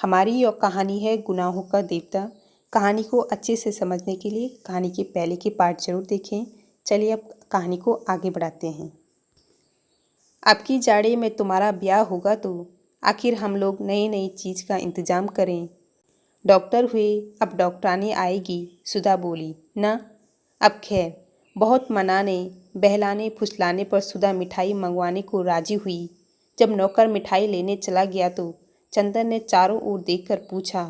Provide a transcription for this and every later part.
हमारी यह कहानी है गुनाहों का देवता। कहानी को अच्छे से समझने के लिए कहानी के पहले के पार्ट जरूर देखें। चलिए अब कहानी को आगे बढ़ाते हैं। अब की जाड़े में तुम्हारा ब्याह होगा तो आखिर हम लोग नई नई चीज़ का इंतज़ाम करें। डॉक्टर हुए, अब डॉक्टरानी आएगी, सुधा बोली। ना, अब खैर। बहुत मनाने बहलाने फुसलाने पर सुधा मिठाई मंगवाने को राजी हुई। जब नौकर मिठाई लेने चला गया तो चंदन ने चारों ओर देखकर पूछा,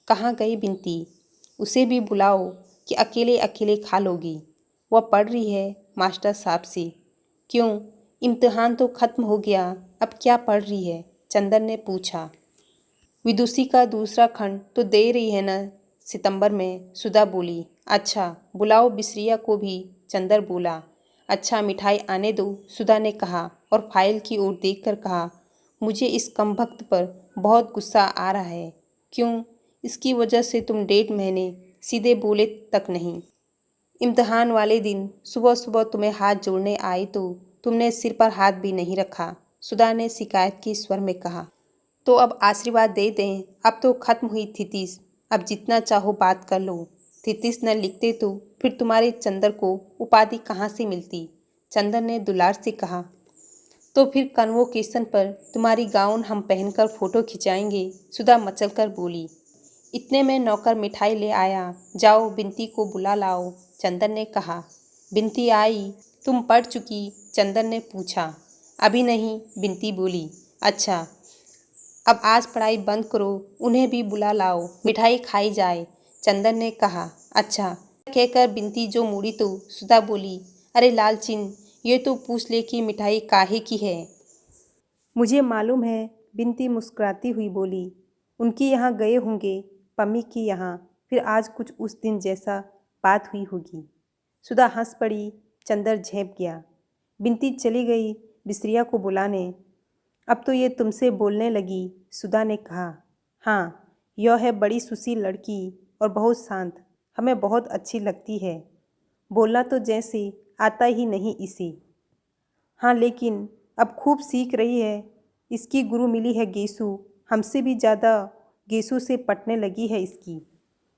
कहाँ गई बिनती? उसे भी बुलाओ कि अकेले अकेले खा लोगी। वह पढ़ रही है मास्टर साहब से। क्यों, इम्तिहान तो खत्म हो गया, अब क्या पढ़ रही है? चंदन ने पूछा। विदुषी का दूसरा खंड तो दे रही है न सितंबर में, सुधा बोली। अच्छा, बुलाओ बिसरिया को भी, चंदर बोला। अच्छा, मिठाई आने दो, सुधा ने कहा और फाइल की ओर देखकर कहा, मुझे इस कमबख्त पर बहुत गुस्सा आ रहा है। क्यों? इसकी वजह से तुम 1.5 महीने सीधे बोले तक नहीं। इम्तिहान वाले दिन सुबह सुबह तुम्हें हाथ जोड़ने आई तो तुमने सिर पर हाथ भी नहीं रखा, सुधा ने शिकायत के स्वर में कहा। तो अब आशीर्वाद दे दें, अब तो खत्म हुई थीतिस, अब जितना चाहो बात कर लो। थीतिस न लिखते तो फिर तुम्हारे चंदर को उपाधि कहाँ से मिलती? चंदन ने दुलार से कहा। तो फिर कन्वोकेशन पर तुम्हारी गाउन हम पहनकर फोटो खिंचाएंगे, सुधा मचलकर बोली। इतने में नौकर मिठाई ले आया। जाओ बिनती को बुला लाओ, चंदन ने कहा। बिनती आई। तुम पढ़ चुकी? चंदन ने पूछा। अभी नहीं, बिनती बोली। अच्छा, अब आज पढ़ाई बंद करो, उन्हें भी बुला लाओ, मिठाई खाई जाए, चंदन ने कहा। अच्छा, कहकर बिनती जो मुड़ी तो सुधा बोली, अरे लालचिन, ये तो पूछ ले कि मिठाई काहे की है। मुझे मालूम है, बिनती मुस्कुराती हुई बोली। उनके यहाँ गए होंगे, पम्मी के यहाँ, फिर आज कुछ उस दिन जैसा बात हुई होगी। सुधा हंस पड़ी, चंदर झेप गया। बिनती चली गई बिसरिया को बुलाने। अब तो ये तुमसे बोलने लगी, सुधा ने कहा। हाँ, यह है बड़ी सुशील लड़की और बहुत शांत, हमें बहुत अच्छी लगती है। बोलना तो जैसे आता ही नहीं इसे। हाँ, लेकिन अब खूब सीख रही है। इसकी गुरु मिली है गेसु, हमसे भी ज़्यादा गेसु से पटने लगी है इसकी।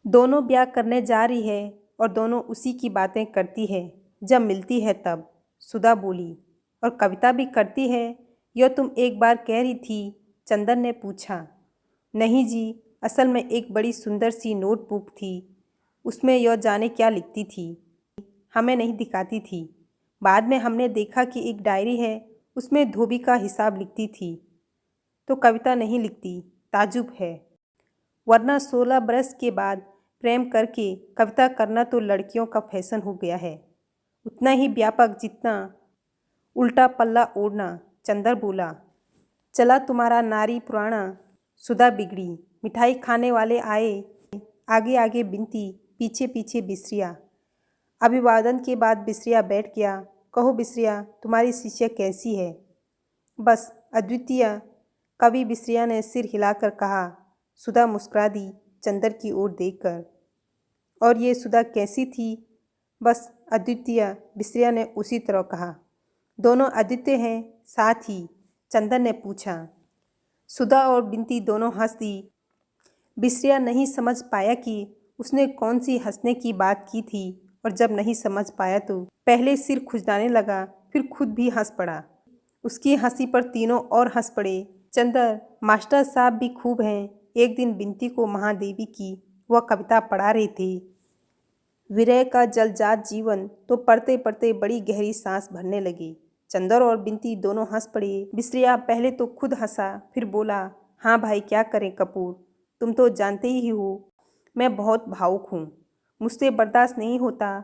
दोनों ब्याह करने जा रही है और दोनों उसी की बातें करती है जब मिलती है तब, सुधा बोली। और कविता भी करती है, यह तुम एक बार कह रही थी, चंदन ने पूछा। नहीं जी, असल में एक बड़ी सुंदर सी नोटबुक थी, उसमें यह जाने क्या लिखती थी, हमें नहीं दिखाती थी। बाद में हमने देखा कि एक डायरी है, उसमें धोबी का हिसाब लिखती थी। तो कविता नहीं लिखती, ताजुब है। वरना 16 बरस के बाद प्रेम करके कविता करना तो लड़कियों का फैशन हो गया है, उतना ही व्यापक जितना उल्टा पल्ला ओढ़ना, चंदर बोला। चला तुम्हारा नारी पुराना, सुधा बिगड़ी। मिठाई खाने वाले आए, आगे आगे बिनती, पीछे पीछे बिसरिया। अभिवादन के बाद बिसरिया बैठ गया। कहो बिसरिया, तुम्हारी शिष्य कैसी है? बस अद्वितीय, कवि बिसरिया ने सिर हिलाकर कहा। सुधा मुस्कुरा दी चंदर की ओर देखकर। और ये सुधा कैसी थी? बस अद्वितीय, बिसरिया ने उसी तरह कहा। दोनों अद्वितीय हैं साथ ही? चंदन ने पूछा। सुधा और बिनती दोनों हंस दी। बिसरिया नहीं समझ पाया कि उसने कौन सी हंसने की बात की थी, और जब नहीं समझ पाया तो पहले सिर खुजलाने लगा, फिर खुद भी हंस पड़ा। उसकी हंसी पर तीनों और हंस पड़े। चंदर, मास्टर साहब भी खूब हैं। एक दिन बिनती को महादेवी की वह कविता पढ़ा रहे थे, विरह का जलजात जीवन, तो पढ़ते पढ़ते बड़ी गहरी सांस भरने लगे। चंदर और बिनती दोनों हंस पड़े। बिसरिया पहले तो खुद हंसा, फिर बोला, हाँ भाई क्या करें कपूर, तुम तो जानते ही हो मैं बहुत भावुक हूँ, मुझसे बर्दाश्त नहीं होता।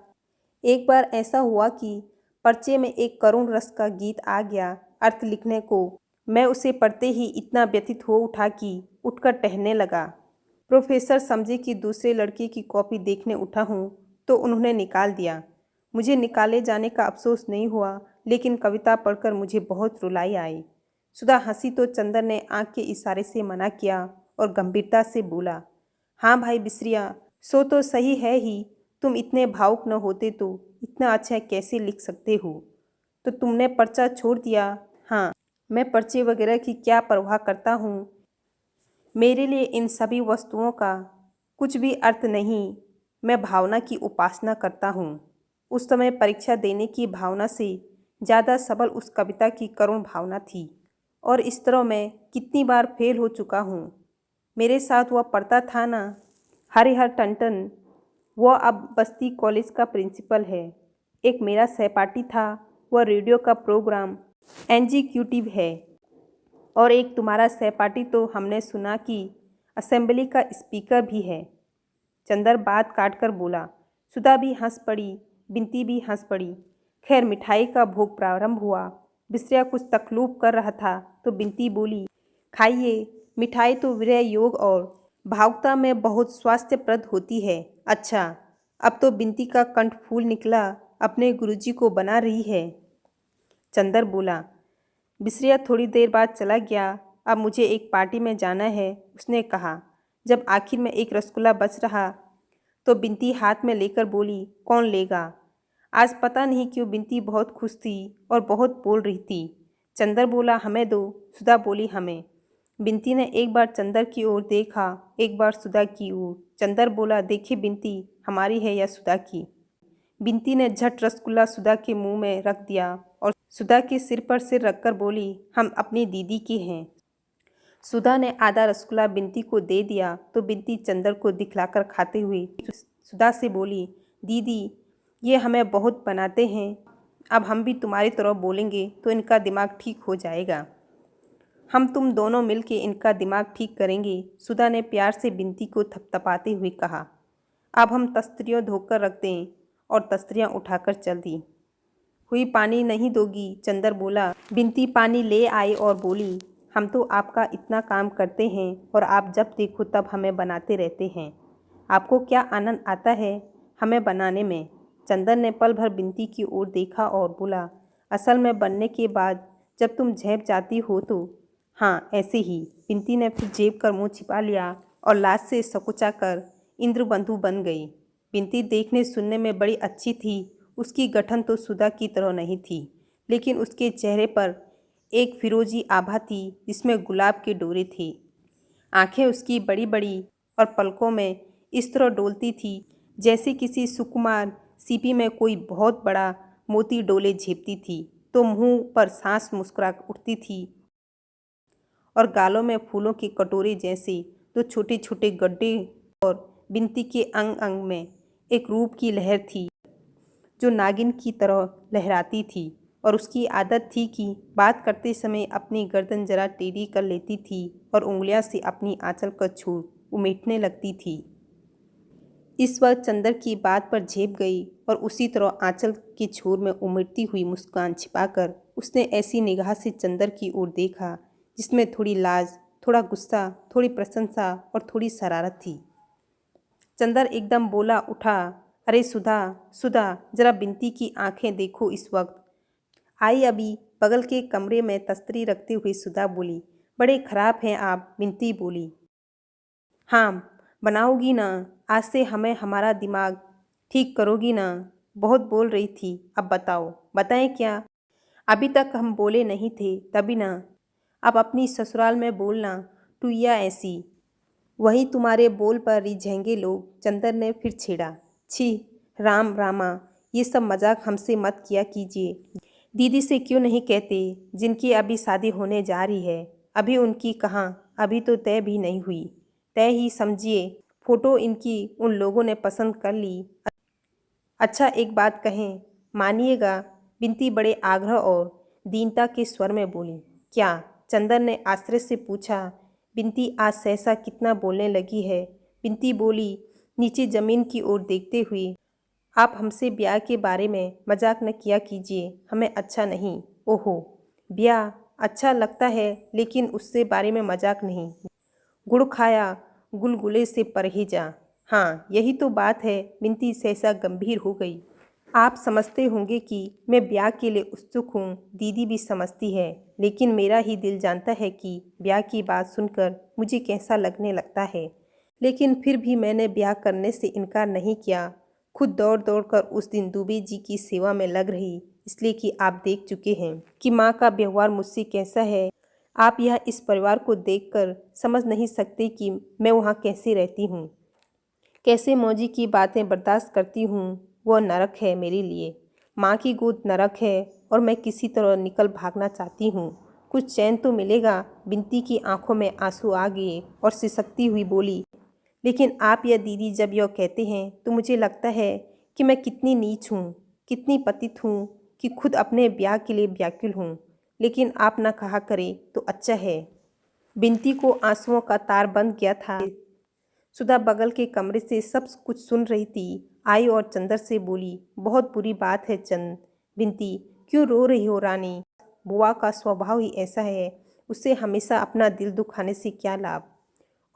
एक बार ऐसा हुआ कि पर्चे में एक करुण रस का गीत आ गया अर्थ लिखने को। मैं उसे पढ़ते ही इतना व्यथित हो उठा कि उठकर टहलने लगा। प्रोफेसर समझे कि दूसरे लड़के की कॉपी देखने उठा हूँ तो उन्होंने निकाल दिया। मुझे निकाले जाने का अफसोस नहीं हुआ, लेकिन कविता पढ़कर मुझे बहुत रुलाई आई। सुधा हंसी तो चंदर ने आंख के इशारे से मना किया और गंभीरता से बोला, हाँ भाई बिसरिया, सो तो सही है ही, तुम इतने भावुक न होते तो इतना अच्छा कैसे लिख सकते हो। तो तुमने पर्चा छोड़ दिया? हाँ, मैं पर्चे वगैरह की क्या परवाह करता हूँ। मेरे लिए इन सभी वस्तुओं का कुछ भी अर्थ नहीं। मैं भावना की उपासना करता हूँ। उस समय परीक्षा देने की भावना से ज़्यादा सबल उस कविता की करुण भावना थी। और इस तरह मैं कितनी बार फेल हो चुका हूँ। मेरे साथ वह पढ़ता था ना, हरिहर टंडन। वह अब बस्ती कॉलेज का प्रिंसिपल है। एक मेरा सहपाठी था, वह रेडियो का प्रोग्राम एग्जीक्यूटिव है। और एक तुम्हारा सहपाठी तो हमने सुना कि असेंबली का स्पीकर भी है। चंदर बात काटकर बोला। सुधा भी हंस पड़ी, बिनती भी हंस पड़ी। खैर मिठाई का भोग प्रारंभ हुआ। बिस्रिया कुछ तकल्लुफ़ कर रहा था तो बिनती बोली, खाइए, मिठाई तो विरह योग और भावुकता में बहुत स्वास्थ्यप्रद होती है। अच्छा, अब तो बिनती का कंठ फूल निकला, अपने गुरुजी को बना रही है। चंदर बोला। बिस्रिया थोड़ी देर बाद चला गया। अब मुझे एक पार्टी में जाना है, उसने कहा। जब आखिर में एक रसगुल्ला बच रहा तो बिनती हाथ में लेकर बोली, कौन लेगा? आज पता नहीं क्यों बिनती बहुत खुश थी और बहुत बोल रही थी। चंदर बोला, हमें दो। सुधा बोली, हमें। बिनती ने एक बार चंदर की ओर देखा, एक बार सुधा की ओर। चंदर बोला, देखिए बिनती, हमारी है या सुधा की? बिनती ने झट रसगुल्ला सुधा के मुंह में रख दिया और सुधा के सिर पर सिर रखकर बोली, हम अपनी दीदी की हैं। सुधा ने आधा रसगुल्ला बिनती को दे दिया तो बिनती चंदर को दिखलाकर खाते हुए सुधा से बोली, दीदी ये हमें बहुत बनाते हैं। अब हम भी तुम्हारी तरह बोलेंगे तो इनका दिमाग ठीक हो जाएगा। हम तुम दोनों मिलके इनका दिमाग ठीक करेंगे। सुधा ने प्यार से बिनती को थपथपाते हुए कहा। अब हम तस्तरियाँ धोकर रख दें। और तस्तरियाँ उठाकर चल दी। हुई पानी नहीं दोगी? चंदर बोला। बिनती पानी ले आई और बोली, हम तो आपका इतना काम करते हैं और आप जब देखो तब हमें बनाते रहते हैं। आपको क्या आनंद आता है हमें बनाने में? चंदर ने पल भर बिनती की ओर देखा और बोला, असल में बनने के बाद जब तुम झेप जाती हो तो। हाँ, ऐसे ही। बिनती ने फिर जेब कर मुँह छिपा लिया और लाज से सकुचा कर इंद्रबंधु बन गई। बिनती देखने सुनने में बड़ी अच्छी थी। उसकी गठन तो सुधा की तरह नहीं थी, लेकिन उसके चेहरे पर एक फिरोजी आभा थी जिसमें गुलाब के डोरे थे। आंखें उसकी बड़ी बड़ी और पलकों में इस तरह डोलती थी जैसे किसी सुकुमार सीपी में कोई बहुत बड़ा मोती डोले झेपती थी। तो मुंह पर सांस मुस्कुरा उठती थी और गालों में फूलों के कटोरे जैसे दो छोटे छोटे गड्ढे। और बिनती के अंग अंग में एक रूप की लहर थी जो नागिन की तरह लहराती थी। और उसकी आदत थी कि बात करते समय अपनी गर्दन जरा टेढ़ी कर लेती थी और उंगलियां से अपनी आंचल का छोर उमेटने लगती थी। इस वक्त चंदर की बात पर झेप गई और उसी तरह आंचल के छोर में उमड़ती हुई मुस्कान छिपाकर उसने ऐसी निगाह से चंदर की ओर देखा जिसमें थोड़ी लाज, थोड़ा गुस्सा, थोड़ी प्रशंसा और थोड़ी शरारत थी। चंदर एकदम बोला उठा, अरे सुधा, सुधा, जरा बिनती की आंखें देखो इस वक्त। आई अभी बगल के कमरे में तस्तरी रखते हुए सुधा बोली, बड़े खराब हैं आप। बिनती बोली, हाँ, बनाओगी ना? आज से हमें हमारा दिमाग ठीक करोगी ना? बहुत बोल रही थी, अब बताओ। बताएं क्या? अभी तक हम बोले नहीं थे तभी ना। अब अपनी ससुराल में बोलना, टुईया ऐसी। वही तुम्हारे बोल पर रिझेंगे लोग। चंदर ने फिर छेड़ा, छी राम रामा, ये सब मजाक हमसे मत किया कीजिए। दीदी से क्यों नहीं कहते जिनकी अभी शादी होने जा रही है? अभी उनकी कहाँ, अभी तो तय भी नहीं हुई। तय ही समझिए, फोटो इनकी उन लोगों ने पसंद कर ली। अच्छा एक बात कहें, मानिएगा? बिनती बड़े आग्रह और दीनता के स्वर में बोली। क्या? चंदर ने आश्चर्य से पूछा। बिनती आज सहसा कितना बोलने लगी है। बिनती बोली नीचे जमीन की ओर देखते हुए, आप हमसे ब्याह के बारे में मजाक न किया कीजिए, हमें अच्छा नहीं। ओहो, ब्याह अच्छा लगता है लेकिन उससे बारे में मजाक नहीं। गुड़ खाया गुलगुले से परहेजा। हाँ, यही तो बात है। बिनती सहसा गंभीर हो गई। आप समझते होंगे कि मैं ब्याह के लिए उत्सुक हूँ, दीदी भी समझती है, लेकिन मेरा ही दिल जानता है कि ब्याह की बात सुनकर मुझे कैसा लगने लगता है। लेकिन फिर भी मैंने ब्याह करने से इनकार नहीं किया। खुद दौड़ दौड़ कर उस दिन दुबे जी की सेवा में लग रही, इसलिए कि आप देख चुके हैं कि माँ का व्यवहार मुझसे कैसा है। आप यह इस परिवार को देखकर समझ नहीं सकते कि मैं वहाँ कैसे रहती हूँ, कैसे मौजी की बातें बर्दाश्त करती हूँ। वह नरक है मेरे लिए। माँ की गोद नरक है और मैं किसी तरह निकल भागना चाहती हूँ। कुछ चैन तो मिलेगा। बिनती की आंखों में आंसू आ गए और सिसकती हुई बोली, लेकिन आप या दीदी जब यह कहते हैं तो मुझे लगता है कि मैं कितनी नीच हूँ, कितनी पतित हूँ कि खुद अपने ब्याह के लिए व्याकुल हूँ। लेकिन आप ना कहा करें तो अच्छा है। बिनती को आंसुओं का तार बंध गया था। सुधा बगल के कमरे से सब कुछ सुन रही थी। आई और चंदर से बोली, बहुत बुरी बात है चंद। बिनती, क्यों रो रही हो रानी? बुआ का स्वभाव ही ऐसा है, उससे हमेशा अपना दिल दुखाने से क्या लाभ।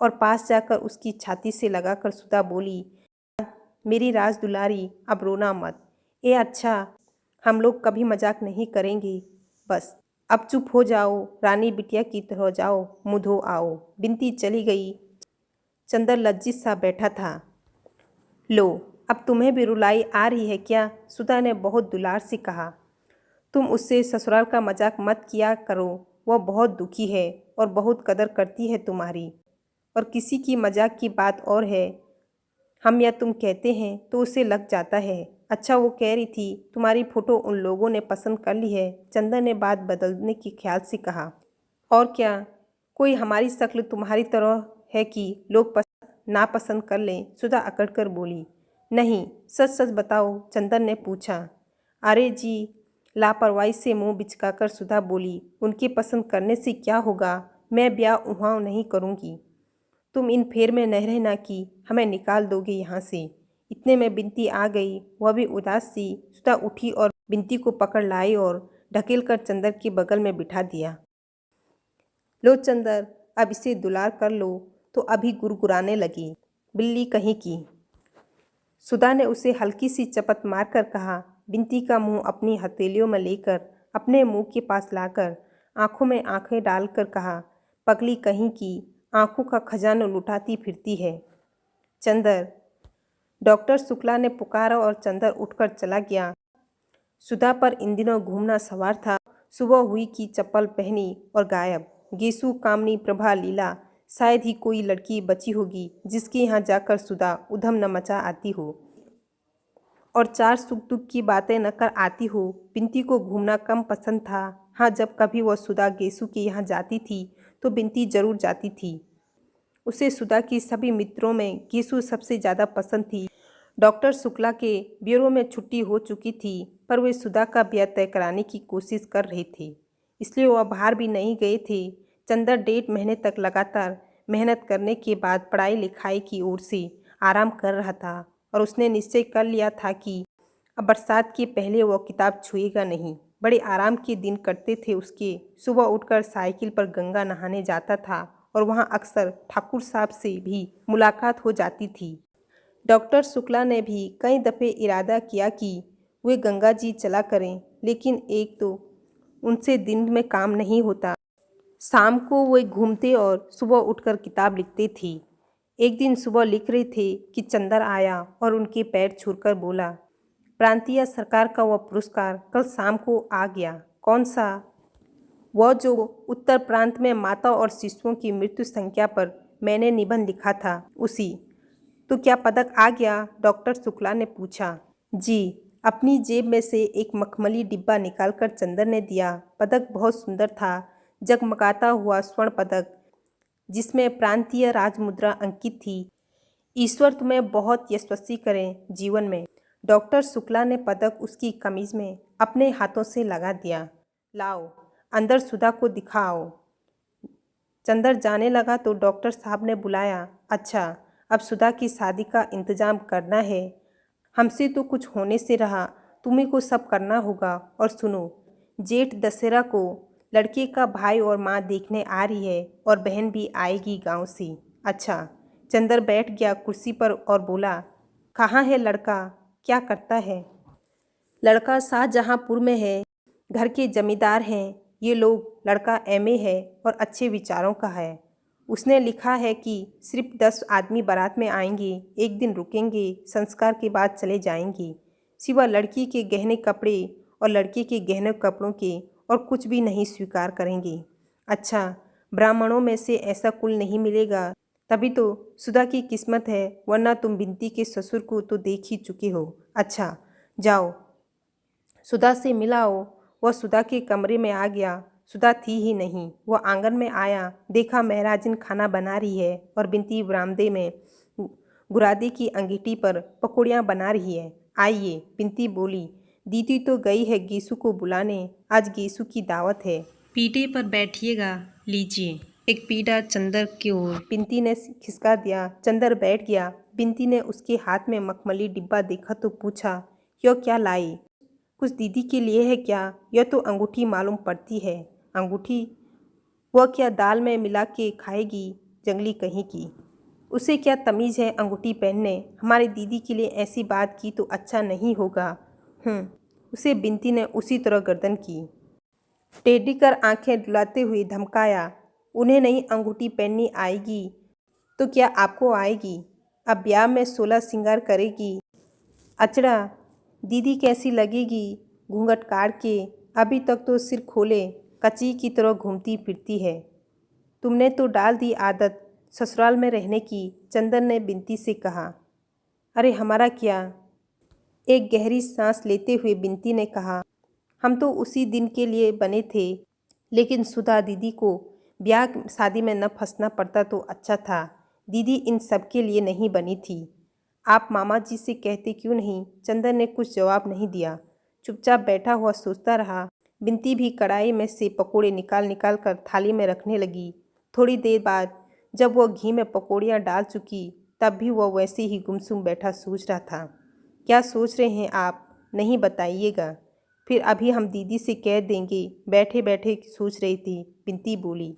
और पास जाकर उसकी छाती से लगाकर सुधा बोली, मेरी राज दुलारी, अब रोना मत। ए अच्छा, हम लोग कभी मजाक नहीं करेंगे। बस अब चुप हो जाओ, रानी बिटिया की तरह जाओ, मुँह धो आओ। बिनती चली गई। चंदर लज्जित सा बैठा था। लो, अब तुम्हें भी रुलाई आ रही है क्या? सुधा ने बहुत दुलार से कहा। तुम उससे ससुराल का मजाक मत किया करो, वह बहुत दुखी है और बहुत कदर करती है तुम्हारी। और किसी की मजाक की बात और है, हम या तुम कहते हैं तो उसे लग जाता है। अच्छा, वो कह रही थी तुम्हारी फ़ोटो उन लोगों ने पसंद कर ली है। चंदर ने बात बदलने के ख्याल से कहा। और क्या, कोई हमारी शक्ल तुम्हारी तरह है कि लोग नापसंद कर लें? सुधा अकड़ कर बोली। नहीं, सच सच बताओ, चंदर ने पूछा। अरे जी, लापरवाही से मुंह बिचकाकर सुधा बोली, उनके पसंद करने से क्या होगा? मैं ब्याह वहाँ नहीं करूँगी। तुम इन फेर में न रहना कि हमें निकाल दोगे यहाँ से। इतने में बिनती आ गई। वह भी उदास सी। सुधा उठी और बिनती को पकड़ लाई और ढकेल कर चंदर के बगल में बिठा दिया। लो चंदर, अब इसे दुलार कर लो। तो अभी गुरगुराने लगी, बिल्ली कहीं की। सुधा ने उसे हल्की सी चपत मारकर कहा। बिनती का मुंह अपनी हथेलियों में लेकर अपने मुंह के पास लाकर आंखों में आंखें डालकर कहा, पगली कहीं की, आंखों का खजाना लुटाती फिरती है। चंदर, डॉक्टर शुक्ला ने पुकारा और चंदर उठकर चला गया। सुधा पर इन दिनों घूमना सवार था। सुबह हुई कि चप्पल पहनी और गायब। गेसु, कामनी, प्रभा, लीला, शायद ही कोई लड़की बची होगी जिसके यहाँ जाकर सुधा उधम न मचा आती हो और चार सुख दुख की बातें न कर आती हो। बिनती को घूमना कम पसंद था। हाँ, जब कभी वह सुधा गेसु के यहाँ जाती थी तो बिनती जरूर जाती थी। उसे सुधा की सभी मित्रों में गेसु सबसे ज़्यादा पसंद थी। डॉक्टर शुक्ला के ब्यूरो में छुट्टी हो चुकी थी, पर वे सुधा का ब्याह तय कराने की कोशिश कर रहे थे, इसलिए वह बाहर भी नहीं गए थे। चंदर 1.5 महीने तक लगातार मेहनत करने के बाद पढ़ाई लिखाई की ओर से आराम कर रहा था और उसने निश्चय कर लिया था कि अब बरसात के पहले वह किताब छुएगा नहीं। बड़े आराम के दिन कटते थे उसके। सुबह उठकर साइकिल पर गंगा नहाने जाता था और वहाँ अक्सर ठाकुर साहब से भी मुलाकात हो जाती थी। डॉक्टर शुक्ला ने भी कई दफ़े इरादा किया कि वे गंगा जी चला करें, लेकिन एक तो उनसे दिन में काम नहीं होता। शाम को वे घूमते और सुबह उठकर किताब लिखते थे। एक दिन सुबह लिख रहे थे कि चंदर आया और उनके पैर छूकर बोला, प्रांतीय सरकार का वह पुरस्कार कल शाम को आ गया। कौन सा? वह जो उत्तर प्रांत में माता और शिशुओं की मृत्यु संख्या पर मैंने निबंध लिखा था, उसी। तो क्या पदक आ गया? डॉक्टर शुक्ला ने पूछा। जी। अपनी जेब में से एक मखमली डिब्बा निकालकर चंदर ने दिया। पदक बहुत सुंदर था, जगमगाता हुआ स्वर्ण पदक जिसमें प्रांतीय राजमुद्रा अंकित थी। ईश्वर तुम्हें बहुत यशस्वी करें जीवन में। डॉक्टर शुक्ला ने पदक उसकी कमीज में अपने हाथों से लगा दिया। लाओ, अंदर सुधा को दिखाओ। चंदर जाने लगा तो डॉक्टर साहब ने बुलाया, अच्छा, अब सुधा की शादी का इंतजाम करना है। हमसे तो कुछ होने से रहा, तुम्ही को सब करना होगा। और सुनो, जेठ दशहरा को लड़के का भाई और माँ देखने आ रही है और बहन भी आएगी गांव से। अच्छा। चंदर बैठ गया कुर्सी पर और बोला, कहाँ है लड़का, क्या करता है? लड़का शाहजहाँपुर में है, घर के जमींदार हैं ये लोग। लड़का एमए है और अच्छे विचारों का है। उसने लिखा है कि सिर्फ 10 आदमी बारात में आएंगे, एक दिन रुकेंगे, संस्कार के बाद चले जाएंगे। सिवा लड़की के गहने कपड़े और लड़के के गहने कपड़ों के और कुछ भी नहीं स्वीकार करेंगे। अच्छा, ब्राह्मणों में से ऐसा कुल नहीं मिलेगा, तभी तो सुधा की किस्मत है, वरना तुम बिंती के ससुर को तो देख ही चुके हो। अच्छा, जाओ सुधा से मिलाओ। वह सुधा के कमरे में आ गया। सुधा थी ही नहीं। वह आंगन में आया, देखा महराजन खाना बना रही है और बिंती बरामदे में गुरादे की अंगीठी पर पकौड़ियाँ बना रही है। आइए, बिंती बोली। दीदी तो गई है गेसु को बुलाने, आज गेसु की दावत है। पीढ़े पर बैठिएगा, लीजिए। एक पीढ़ा चंदर की ओर बिंती ने खिसका दिया। चंदर बैठ गया। बिंती ने उसके हाथ में मखमली डिब्बा देखा तो पूछा, यह क्या लाई? कुछ दीदी के लिए है क्या? यह तो अंगूठी मालूम पड़ती है। अंगूठी? वह क्या दाल में मिला के खाएगी, जंगली कहीं की। उसे क्या तमीज़ है अंगूठी पहनने? हमारी दीदी के लिए ऐसी बात की तो अच्छा नहीं होगा। उसे बिंती ने उसी तरह गर्दन की टेढ़ी कर आंखें डुलाते हुए धमकाया। उन्हें नहीं अंगूठी पहननी आएगी तो क्या आपको आएगी? अब ब्याह में 16 श्रृंगार करेगी। अचड़ा, दीदी कैसी लगेगी घूंघट काट के? अभी तक तो सिर खोले कच्ची की तरह घूमती फिरती है। तुमने तो डाल दी आदत ससुराल में रहने की, चंदन ने बिंती से कहा। अरे हमारा क्या? एक गहरी सांस लेते हुए बिंती ने कहा, हम तो उसी दिन के लिए बने थे, लेकिन सुधा दीदी को ब्याह शादी में न फंसना पड़ता तो अच्छा था। दीदी इन सब के लिए नहीं बनी थी। आप मामा जी से कहते क्यों नहीं? चंदन ने कुछ जवाब नहीं दिया, चुपचाप बैठा हुआ सोचता रहा। बिंती भी कढ़ाई में से पकोड़े निकाल निकाल कर थाली में रखने लगी। थोड़ी देर बाद जब वह घी में पकौड़ियाँ डाल चुकी, तब भी वह वैसे ही गुमसुम बैठा सोच रहा था। क्या सोच रहे हैं आप? नहीं बताइएगा, फिर अभी हम दीदी से कह देंगे। बैठे बैठे सोच रही थी, बिंती बोली।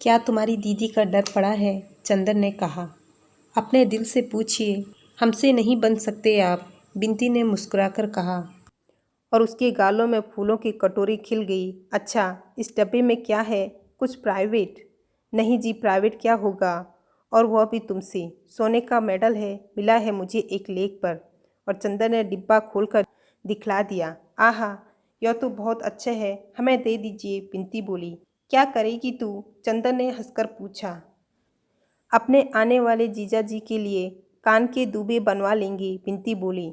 क्या तुम्हारी दीदी का डर पड़ा है? चंदन ने कहा। अपने दिल से पूछिए, हमसे नहीं बन सकते आप, बिंती ने मुस्कुराकर कहा। और उसके गालों में फूलों की कटोरी खिल गई। अच्छा, इस डब्बे में क्या है? कुछ प्राइवेट? नहीं जी, प्राइवेट क्या होगा, और वह भी तुमसे। सोने का मेडल है, मिला है मुझे एक लेख पर। और चंदन ने डिब्बा खोलकर दिखला दिया। आहा, यह तो बहुत अच्छा है, हमें दे दीजिए, बिंती बोली। क्या करेगी तू? चंदन ने हंसकर पूछा। अपने आने वाले जीजा जी के लिए कान के दूबे बनवा लेंगी, बिंती बोली।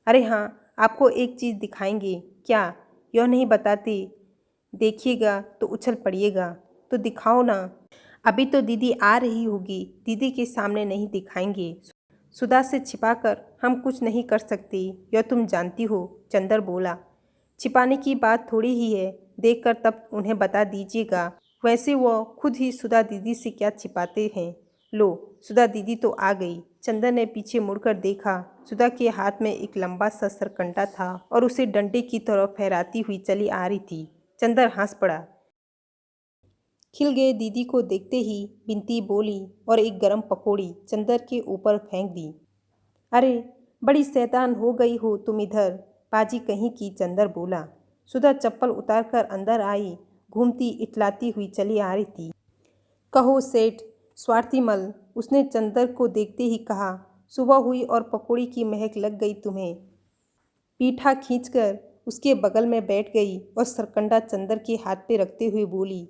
अरे हाँ, आपको एक चीज़ दिखाएंगे। क्या? यह नहीं बताते, देखिएगा तो उछल पड़िएगा। तो दिखाओ ना। अभी तो दीदी आ रही होगी, दीदी के सामने नहीं दिखाएंगे। सुधा से छिपाकर हम कुछ नहीं कर सकते, यह तुम जानती हो, चंदर बोला। छिपाने की बात थोड़ी ही है, देखकर तब उन्हें बता दीजिएगा। वैसे वो खुद ही सुधा दीदी से क्या छिपाते हैं। लो, सुधा दीदी तो आ गई। चंदन ने पीछे मुड़कर देखा। सुधा के हाथ में एक लंबा सा सरकंडा था और उसे डंडे की तरह फहराती हुई चली आ रही थी। चंदर हंस पड़ा। खिल गए दीदी को देखते ही बिंती बोली और एक गरम पकौड़ी चंदर के ऊपर फेंक दी। अरे, बड़ी शैतान हो गई हो तुम इधर, पाजी कहीं की, चंदर बोला। सुधा चप्पल उतारकर अंदर आई, घूमती इटलाती हुई चली आ रही थी। कहो सेठ स्वार्थी मल, उसने चंदर को देखते ही कहा। सुबह हुई और पकौड़ी की महक लग गई तुम्हें। पीठा खींचकर उसके बगल में बैठ गई और सरकंडा चंदर के हाथ पे रखते हुए बोली,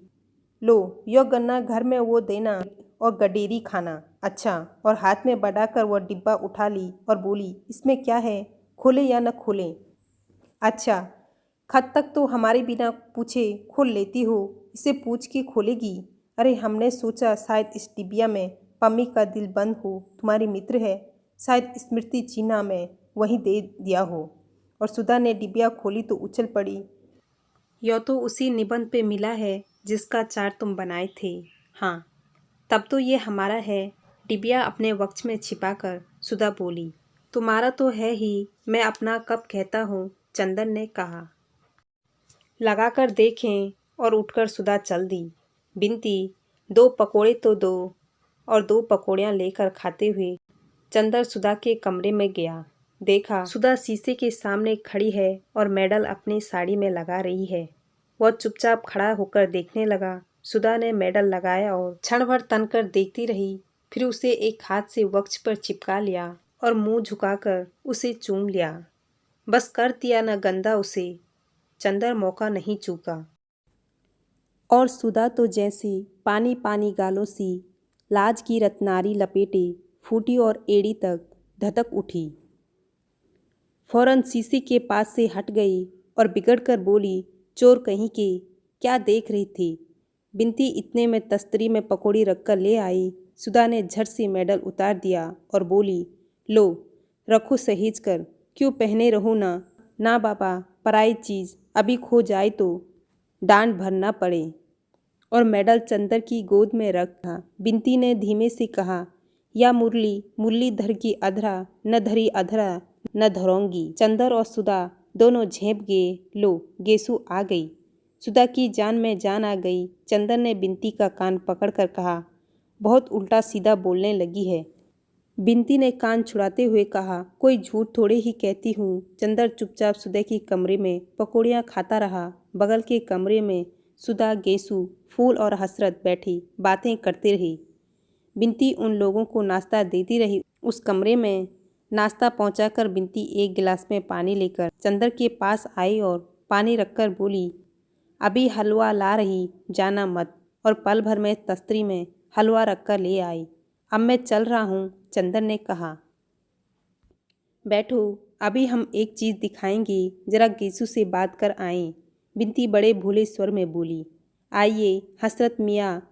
लो, यह गन्ना घर में वो देना और गडेरी खाना। अच्छा, और हाथ में बढ़ाकर वह डिब्बा उठा ली और बोली, इसमें क्या है, खोले या न खोलें? अच्छा, खत तक तो हमारे बिना पूछे खोल लेती हो, इसे पूछ के खोलेगी? अरे, हमने सोचा शायद इस डिबिया में पम्मी का दिल बंद हो, तुम्हारी मित्र है, शायद स्मृति चीना में वहीं दे दिया हो। और सुधा ने डिबिया खोली तो उछल पड़ी। यह तो उसी निबंध पे मिला है जिसका चार्ट तुम बनाए थे। हाँ, तब तो ये हमारा है। डिबिया अपने वक्ष में छिपाकर सुधा बोली। तुम्हारा तो है ही, मैं अपना कब कहता हूँ, चंदन ने कहा। लगाकर देखें। और उठकर सुधा चल दी। बिंती, 2 पकोड़े तो दो। और 2 पकोड़ियाँ लेकर खाते हुए चंदर सुधा के कमरे में गया। देखा सुधा शीशे के सामने खड़ी है और मेडल अपनी साड़ी में लगा रही है। वह चुपचाप खड़ा होकर देखने लगा। सुधा ने मेडल लगाया और क्षण भर तनकर देखती रही, फिर उसे एक हाथ से वक्ष पर चिपका लिया और मुंह झुकाकर उसे चूम लिया। बस कर दिया न गंदा उसे। चंदर मौका नहीं चूका। और सुधा तो जैसे पानी पानी गालों सी लाज की रत्नारी लपेटे फूटी और एड़ी तक धधक उठी। फौरन शीशे के पास से हट गई और बिगड़ कर बोली, चोर कहीं के, क्या देख रही थी? बिनती इतने में तस्तरी में पकौड़ी रखकर ले आई। सुधा ने झट से मेडल उतार दिया और बोली, लो रखो सहेज कर, क्यों पहने रहो ना। ना बाबा, पराई चीज़ अभी खो जाए तो डांट भरना पड़े। और मेडल चंदर की गोद में रखा। बिनती ने धीमे से कहा, या मुरली मुरली धर की अधरा, न धरी अधरा न धरोंगी। चंदर और सुधा दोनों झेप गए। लो गेसु आ गई। सुधा की जान में जान आ गई। चंदर ने बिनती का कान पकड़कर कहा, बहुत उल्टा सीधा बोलने लगी है। बिनती ने कान छुड़ाते हुए कहा, कोई झूठ थोड़े ही कहती हूँ। चंदर चुपचाप सुधा के कमरे में पकौड़ियाँ खाता रहा। बगल के कमरे में सुधा, गेसु, फूल और हसरत बैठी बातें करते रही। बिनती उन लोगों को नाश्ता देती रही। उस कमरे में नाश्ता पहुंचाकर बिनती एक गिलास में पानी लेकर चंदर के पास आई और पानी रखकर बोली, अभी हलवा ला रही, जाना मत। और पल भर में तस्तरी में हलवा रखकर ले आई। अब मैं चल रहा हूँ, चंदर ने कहा। बैठो, अभी हम एक चीज़ दिखाएंगे, जरा गेसु से बात कर आएं। बिनती बड़े भोले स्वर में बोली। आइए। हसरत मियाँ।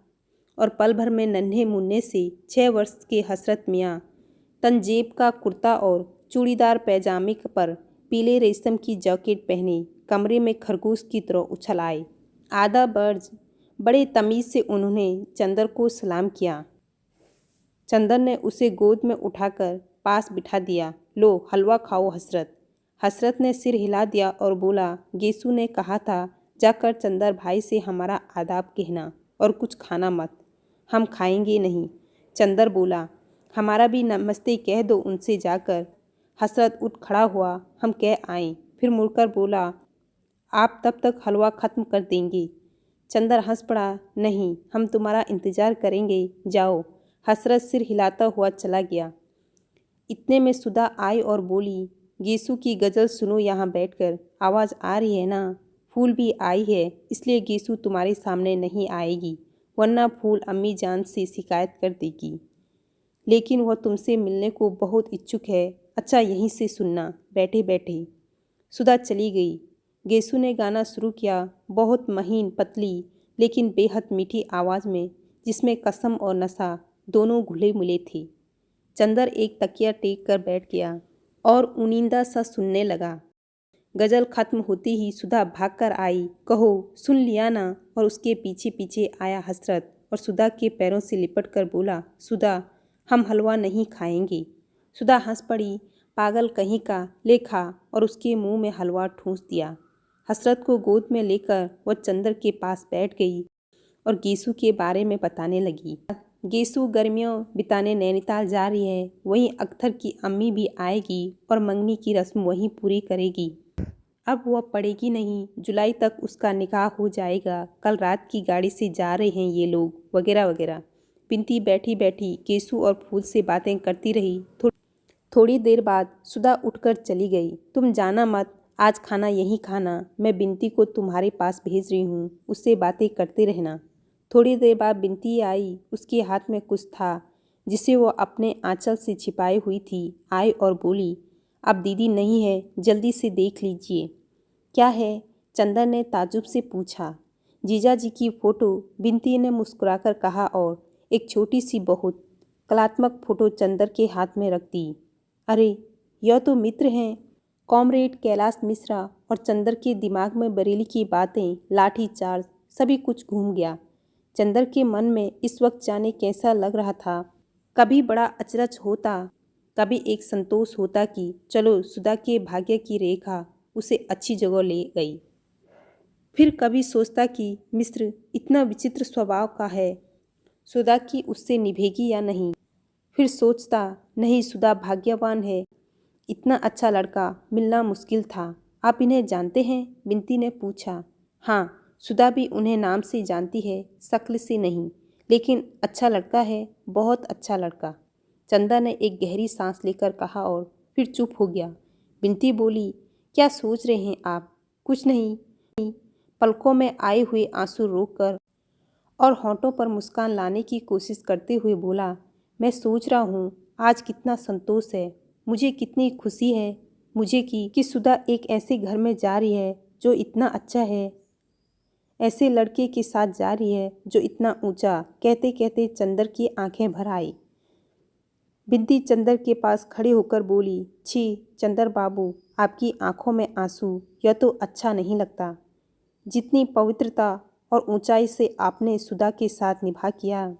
और पल भर में नन्हे मुन्ने से 6 वर्ष के हसरत मियाँ तंजेब का कुर्ता और चूड़ीदार पैजामे पर पीले रेशम की जैकेट पहने कमरे में खरगोश की तरह उछल आए। आधा बर्ज बड़े तमीज़ से उन्होंने चंदर को सलाम किया। चंदर ने उसे गोद में उठाकर पास बिठा दिया। लो हलवा खाओ हसरत। हसरत ने सिर हिला दिया और बोला, गेसु ने कहा था जाकर चंदर भाई से हमारा आदाब कहना और कुछ खाना मत। हम खाएंगे नहीं। चंदर बोला, हमारा भी नमस्ते कह दो उनसे जाकर। हसरत उठ खड़ा हुआ, हम कह आएँ। फिर मुड़कर बोला, आप तब तक हलवा ख़त्म कर देंगे। चंदर हंस पड़ा, नहीं, हम तुम्हारा इंतज़ार करेंगे, जाओ। हसरत सिर हिलाता हुआ चला गया। इतने में सुधा आई और बोली, गेसु की गज़ल सुनो यहाँ बैठकर, आवाज़ आ रही है ना? फूल भी आई है, इसलिए गेसु तुम्हारे सामने नहीं आएगी, वरना फूल अम्मी जान से शिकायत कर देगी। लेकिन वह तुमसे मिलने को बहुत इच्छुक है। अच्छा यहीं से सुनना, बैठे बैठे। सुधा चली गई। गेसु ने गाना शुरू किया, बहुत महीन पतली लेकिन बेहद मीठी आवाज़ में, जिसमें कसम और नशा दोनों घुले मिले थे। चंदर एक तकिया टेक कर बैठ गया और उनींदा सा सुनने लगा। गज़ल खत्म होते ही सुधा भागकर आई। कहो सुन लिया ना? और उसके पीछे पीछे आया हसरत और सुधा के पैरों से लिपट कर बोला, सुधा हम हलवा नहीं खाएंगे। सुधा हंस पड़ी, पागल कहीं का, ले खा। और उसके मुंह में हलवा ठूंस दिया। हसरत को गोद में लेकर वह चंदर के पास बैठ गई और गेसु के बारे में बताने लगी। गेसु गर्मियों बिताने नैनीताल जा रही है। वहीं अख्तर की अम्मी भी आएगी और मंगनी की रस्म वहीं पूरी करेगी। अब वह पढ़ेगी नहीं, जुलाई तक उसका निकाह हो जाएगा। कल रात की गाड़ी से जा रहे हैं ये लोग, वगैरह वगैरह। बिनती बैठी बैठी गेसु और फूल से बातें करती रही। थोड़ी देर बाद सुधा उठकर चली गई। तुम जाना मत, आज खाना यहीं खाना। मैं बिनती को तुम्हारे पास भेज रही हूँ, उससे बातें करते रहना। थोड़ी देर बाद बिनती आई। उसके हाथ में कुछ था जिसे वो अपने आंचल से छिपाई हुई थी। आई और बोली, अब दीदी नहीं है, जल्दी से देख लीजिए। क्या है? चंदर ने ताज्जुब से पूछा। जीजा जी की फ़ोटो, बिनती ने मुस्कुराकर कहा और एक छोटी सी बहुत कलात्मक फ़ोटो चंदर के हाथ में रख दी। अरे यह तो मित्र हैं, कॉमरेड कैलाश मिश्रा। और चंदर के दिमाग में बरेली की बातें, लाठी चार्ज, सभी कुछ घूम गया। चंदर के मन में इस वक्त जाने कैसा लग रहा था। कभी बड़ा अचरज होता, कभी एक संतोष होता कि चलो सुधा के भाग्य की रेखा उसे अच्छी जगह ले गई। फिर कभी सोचता कि मिश्र इतना विचित्र स्वभाव का है, सुधा की उससे निभेगी या नहीं। फिर सोचता, नहीं, सुधा भाग्यवान है, इतना अच्छा लड़का मिलना मुश्किल था। आप इन्हें जानते हैं? बिनती ने पूछा। हाँ, सुधा भी उन्हें नाम से जानती है, शक्ल से नहीं, लेकिन अच्छा लड़का है, बहुत अच्छा लड़का। चंदा ने एक गहरी सांस लेकर कहा और फिर चुप हो गया। बिनती बोली, क्या सोच रहे हैं आप? कुछ नहीं। पलकों में आए हुए आंसू रोककर और होंठों पर मुस्कान लाने की कोशिश करते हुए बोला, मैं सोच रहा हूँ आज कितना संतोष है, मुझे कितनी खुशी है मुझे कि सुधा एक ऐसे घर में जा रही है जो इतना अच्छा है, ऐसे लड़के के साथ जा रही है जो इतना ऊंचा। कहते कहते चंदर की आंखें भर आई। बिंती चंदर के पास खड़े होकर बोली, छी चंदर बाबू, आपकी आंखों में आंसू, यह तो अच्छा नहीं लगता। जितनी पवित्रता और ऊंचाई से आपने सुधा के साथ निभा किया,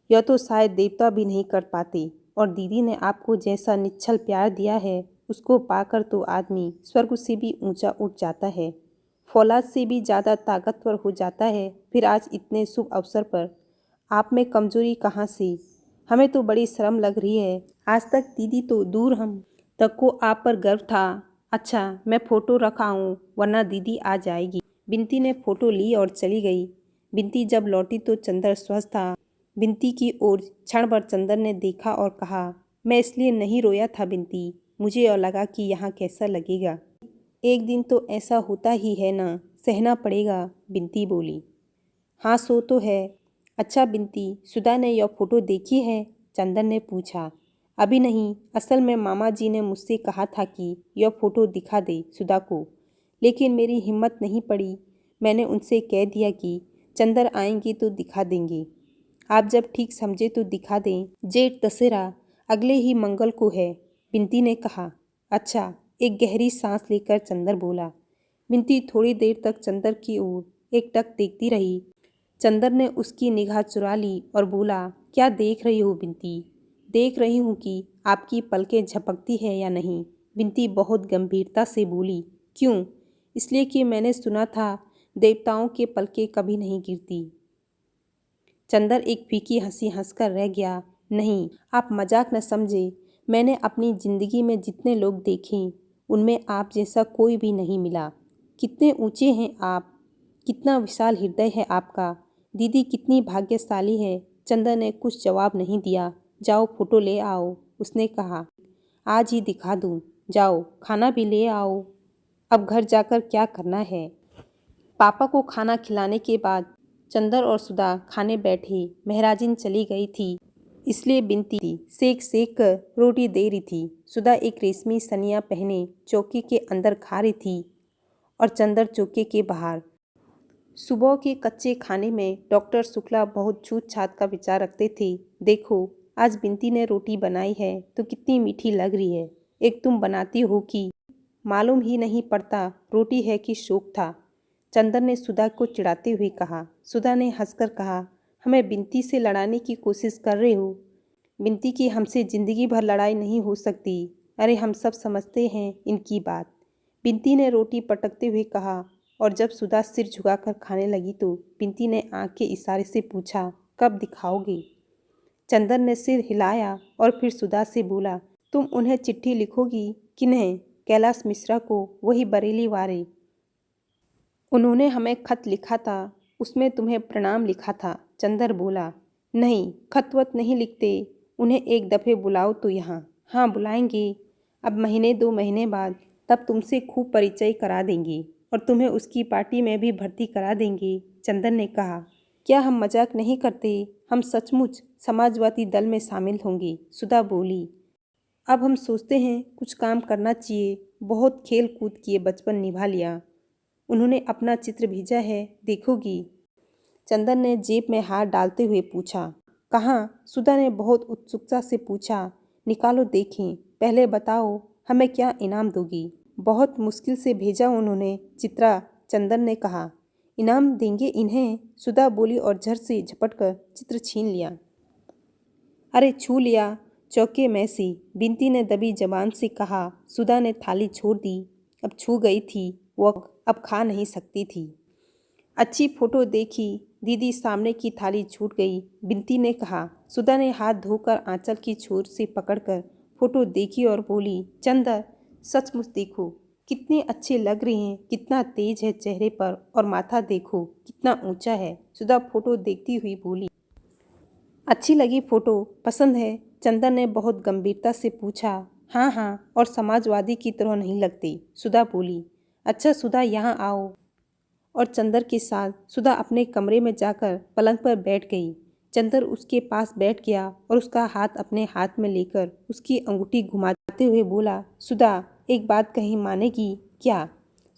यह तो शायद देवता भी नहीं कर पाते। और दीदी ने आपको जैसा निश्चल प्यार दिया है, उसको पाकर तो आदमी स्वर्ग से भी ऊंचा उठ जाता है, फौलाद से भी ज़्यादा ताकतवर हो जाता है। फिर आज इतने शुभ अवसर पर आप में कमजोरी कहाँ से? हमें तो बड़ी शर्म लग रही है। आज तक दीदी तो दूर, हम तक को आप पर गर्व था। अच्छा, मैं फ़ोटो रखाऊँ वरना दीदी आ जाएगी। बिंती ने फ़ोटो ली और चली गई। बिंती जब लौटी तो चंदर स्वस्थ था। बिंती की ओर क्षण भर चंदर ने देखा और कहा, मैं इसलिए नहीं रोया था बिंती, मुझे और लगा कि यहाँ कैसा लगेगा। एक दिन तो ऐसा होता ही है ना, सहना पड़ेगा, बिंती बोली। हाँ सो तो है। अच्छा बिंती, सुधा ने यह फ़ोटो देखी है? चंदर ने पूछा। अभी नहीं, असल में मामा जी ने मुझसे कहा था कि यह फ़ोटो दिखा दे सुधा को, लेकिन मेरी हिम्मत नहीं पड़ी। मैंने उनसे कह दिया कि चंदर आएंगे तो दिखा देंगे, आप जब ठीक समझे तो दिखा दें। जेठ दशहरा अगले ही मंगल को है, बिंती ने कहा। अच्छा, एक गहरी सांस लेकर चंदर बोला। बिंती थोड़ी देर तक चंदर की ओर एकटक देखती रही। चंदर ने उसकी निगाह चुरा ली और बोला, क्या देख रही हो बिंती? देख रही हूँ कि आपकी पलकें झपकती है या नहीं। बिंती बहुत गंभीरता से बोली। क्यों? इसलिए कि मैंने सुना था देवताओं के पलकें कभी नहीं गिरती। चंदर एक फीकी हंसी हंसकर रह गया। नहीं, आप मजाक न समझे। मैंने अपनी जिंदगी में जितने लोग देखे, उनमें आप जैसा कोई भी नहीं मिला। कितने ऊंचे हैं आप, कितना विशाल हृदय है आपका। दीदी कितनी भाग्यशाली है। चंदर ने कुछ जवाब नहीं दिया। जाओ फोटो ले आओ, उसने कहा। आज ही दिखा दूँ। जाओ खाना भी ले आओ। अब घर जाकर क्या करना है? पापा को खाना खिलाने के बाद चंदर और सुधा खाने बैठे। महराजिन चली गई थी, इसलिए बिंती सेक सेक कर रोटी दे रही थी। सुधा एक रेशमी सनिया पहने चौकी के अंदर खा रही थी और चंदर चौके के बाहर। सुबह के कच्चे खाने में डॉक्टर शुक्ला बहुत छूत छात का विचार रखते थे। देखो, आज बिंती ने रोटी बनाई है तो कितनी मीठी लग रही है। एक तुम बनाती हो कि मालूम ही नहीं पड़ता रोटी है कि शौक था, चंदर ने सुधा को चिढ़ाते हुए कहा। सुधा ने हंसकर कहा, हमें बिंती से लड़ाने की कोशिश कर रहे हो? बिंती की हमसे ज़िंदगी भर लड़ाई नहीं हो सकती। अरे हम सब समझते हैं इनकी बात, बिंती ने रोटी पटकते हुए कहा। और जब सुधा सिर झुकाकर खाने लगी तो बिंती ने आंख के इशारे से पूछा, कब दिखाओगे? चंदर ने सिर हिलाया और फिर सुधा से बोला, तुम उन्हें चिट्ठी लिखोगी? किन्हें? कैलाश मिश्रा को, वही बरेली वाले। उन्होंने हमें खत लिखा था, उसमें तुम्हें प्रणाम लिखा था। चंदर बोला, नहीं, खत वत नहीं लिखते, उन्हें एक दफ़े बुलाओ तो यहाँ। हाँ बुलाएंगे, अब महीने 2 महीने बाद, तब तुमसे खूब परिचय करा देंगे और तुम्हें उसकी पार्टी में भी भर्ती करा देंगे। चंदर ने कहा, क्या हम मजाक नहीं करते? हम सचमुच समाजवादी दल में शामिल होंगे। सुधा बोली, अब हम सोचते हैं कुछ काम करना चाहिए, बहुत खेल कूद किए बचपन निभा लिया। उन्होंने अपना चित्र भेजा है, देखोगी? चंदन ने जेब में हाथ डालते हुए पूछा। कहाँ? सुधा ने बहुत उत्सुकता से पूछा। निकालो देखें, पहले बताओ हमें क्या इनाम दोगी? बहुत मुश्किल से भेजा उन्होंने चित्रा, चंदन ने कहा। इनाम देंगे इन्हें? सुधा बोली और झट से झपट कर चित्र छीन लिया। अरे छू लिया चौके में से, बिंती ने दबी जबान से कहा। सुधा ने थाली छोड़ दी। अब छू गई थी, वो अब खा नहीं सकती थी। अच्छी फोटो देखी, दीदी सामने की थाली छूट गई, बिंती ने कहा। सुधा ने हाथ धोकर आंचल की छोर से पकड़कर फोटो देखी और बोली, चंदर सचमुच देखो कितने अच्छे लग रहे हैं, कितना तेज है चेहरे पर, और माथा देखो कितना ऊंचा है। सुधा फोटो देखती हुई बोली, अच्छी लगी फोटो? पसंद है? चंदर ने बहुत गंभीरता से पूछा। हाँ हाँ, और समाजवादी की तरह नहीं लगती, सुधा बोली। अच्छा सुधा यहाँ आओ। और चंदर के साथ सुधा अपने कमरे में जाकर पलंग पर बैठ गई। चंदर उसके पास बैठ गया और उसका हाथ अपने हाथ में लेकर उसकी अंगूठी घुमाते हुए बोला, सुधा, एक बात कहीं मानेगी क्या?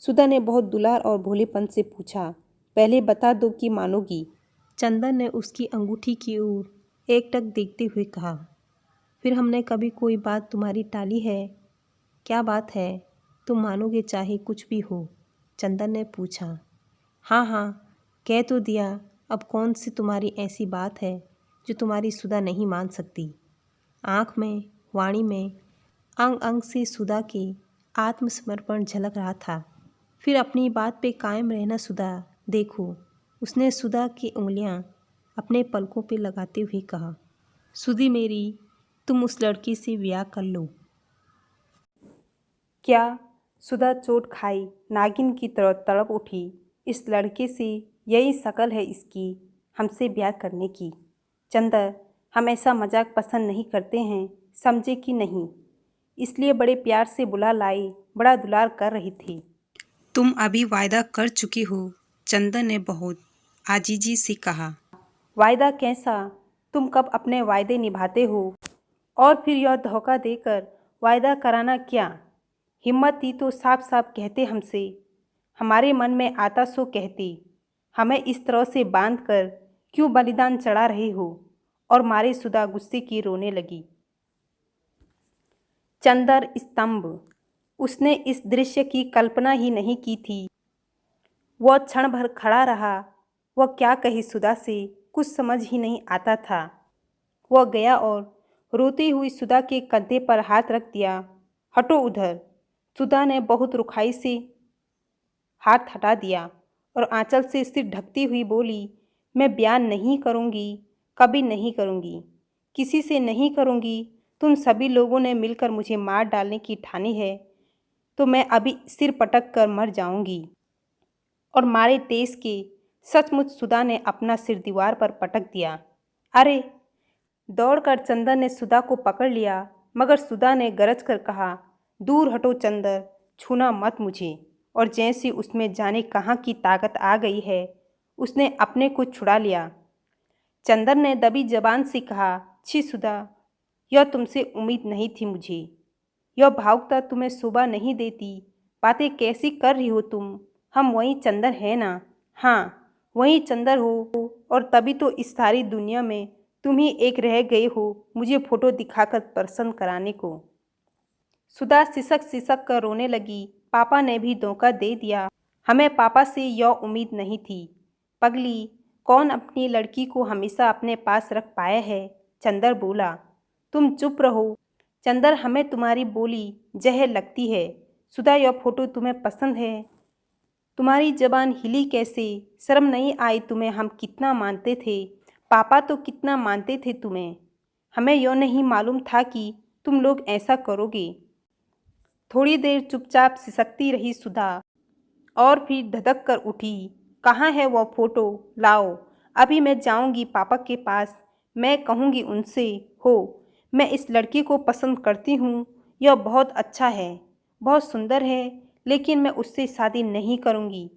सुधा ने बहुत दुलार और भोलेपन से पूछा, पहले बता दो कि मानोगी। चंदर ने उसकी अंगूठी की ओर एकटक देखते हुए कहा, फिर हमने कभी कोई बात तुम्हारी टाली है? क्या बात है? तुम मानोगे चाहे कुछ भी हो? चंदर ने पूछा। हाँ हाँ, कह तो दिया, अब कौन सी तुम्हारी ऐसी बात है जो तुम्हारी सुधा नहीं मान सकती? आँख में, वाणी में, अंग अंग से सुधा के आत्मसमर्पण झलक रहा था। फिर अपनी बात पे कायम रहना सुधा। देखो, उसने सुधा की उंगलियां अपने पलकों पे लगाते हुए कहा, सुधी मेरी, तुम उस लड़की से ब्याह कर लो। क्या? सुधा चोट खाई नागिन की तरह तड़प उठी। इस लड़के से यही शकल है इसकी, हमसे ब्याह करने की। चंदर, हम ऐसा मजाक पसंद नहीं करते हैं, समझे कि नहीं? इसलिए बड़े प्यार से बुला लाई, बड़ा दुलार कर रही थी। तुम अभी वायदा कर चुकी हो, चंदर ने बहुत आजीजी से कहा। वायदा कैसा? तुम कब अपने वायदे निभाते हो? और फिर यह धोखा देकर वायदा कराना क्या? हिम्मत थी तो साफ साफ कहते हमसे, हमारे मन में आता सो कहते। हमें इस तरह से बांध कर क्यों बलिदान चढ़ा रहे हो? और मारे सुधा गुस्से की रोने लगी। चंदर स्तंभ। उसने इस दृश्य की कल्पना ही नहीं की थी। वह क्षण भर खड़ा रहा। वह क्या कहे सुधा से, कुछ समझ ही नहीं आता था। वह गया और रोती हुई सुधा के कंधे पर हाथ रख दिया। हटो उधर। सुधा ने बहुत रुखाई से हाथ हटा दिया और आंचल से सिर ढकती हुई बोली, मैं बयान नहीं करूँगी, कभी नहीं करूँगी, किसी से नहीं करूँगी। तुम सभी लोगों ने मिलकर मुझे मार डालने की ठानी है, तो मैं अभी सिर पटक कर मर जाऊँगी। और मारे तेज के सचमुच सुधा ने अपना सिर दीवार पर पटक दिया। अरे! दौड़कर चंदर ने सुधा को पकड़ लिया, मगर सुधा ने गरज कर कहा, दूर हटो चंदर, छूना मत मुझे। और जैसी उसमें जाने कहाँ की ताकत आ गई है, उसने अपने को छुड़ा लिया। चंदर ने दबी जबान से कहा, छी सुधा, यह तुमसे उम्मीद नहीं थी मुझे। यह भावुकता तुम्हें शोभा नहीं देती। बातें कैसी कर रही हो तुम? हम वही चंदर है ना? हाँ, वही चंदर हो, और तभी तो इस सारी दुनिया में तुम ही एक रह गए हो मुझे फोटो दिखाकर प्रसन्न कराने को। सुधा सिसक सिसक कर रोने लगी। पापा ने भी धोखा दे दिया। हमें पापा से यह उम्मीद नहीं थी। पगली, कौन अपनी लड़की को हमेशा अपने पास रख पाया है? चंदर बोला। तुम चुप रहो। चंदर, हमें तुम्हारी बोली जहर लगती है। सुधा, यह फोटो तुम्हें पसंद है? तुम्हारी जबान हिली कैसे? शर्म नहीं आई तुम्हें? हम कितना मानते थे, पापा तो कितना मानते थे तुम्हें। हमें यह नहीं मालूम था कि तुम लोग ऐसा करोगे। थोड़ी देर चुपचाप सिसकती रही सुधा, और फिर धधक कर उठी। कहाँ है वह फोटो? लाओ, अभी मैं जाऊंगी पापा के पास। मैं कहूँगी उनसे, हो, मैं इस लड़की को पसंद करती हूँ। यह बहुत अच्छा है, बहुत सुंदर है, लेकिन मैं उससे शादी नहीं करूँगी।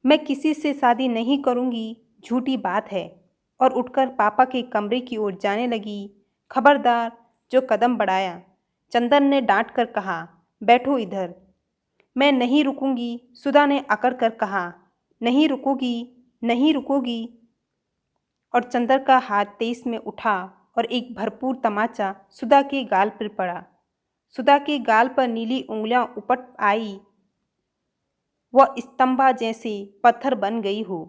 मैं किसी से शादी नहीं करूँगी, झूठी बात है। और उठकर पापा के कमरे की ओर जाने लगी। खबरदार जो कदम बढ़ाया। चंदन ने डांट कर कहा, बैठो इधर। मैं नहीं रुकूंगी, सुधा ने अकड़ कर कहा। नहीं रुकोगी? नहीं रुकोगी? और चंदर का हाथ तेज में उठा और एक भरपूर तमाचा सुधा के गाल पर पड़ा। सुधा के गाल पर नीली उंगलियां उपट आई। वह स्तंभा जैसे पत्थर बन गई हो।